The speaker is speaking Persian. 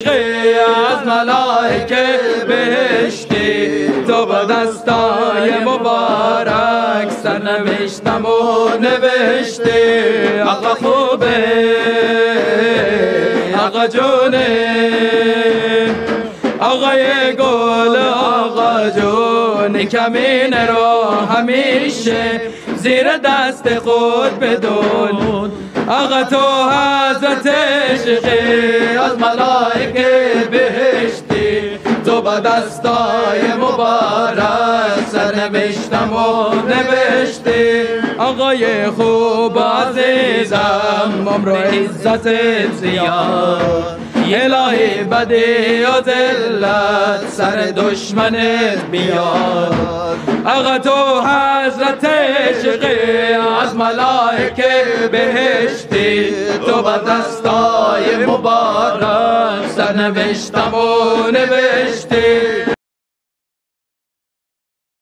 از ملائکه بهشتی تو با دستای مبارک سرنوشتم و نوشتی. آقا خوبه آقا جونه آقای گل آقا جون کمینه رو همیشه زیر دست خود بدون. آقا تو حضرت عشقی از ملائکه بهشتی تو با دستای مبارک سرنوشتم و نوشتی. آقای خوب عزیزم عمر و عزت زیاد الهی بدی و ذلت سر دشمنت بیاد. آقا تو حضرت عشقی از ملائکه بهشتی تو با دستای مبارک سرنوشتم و نوشتی.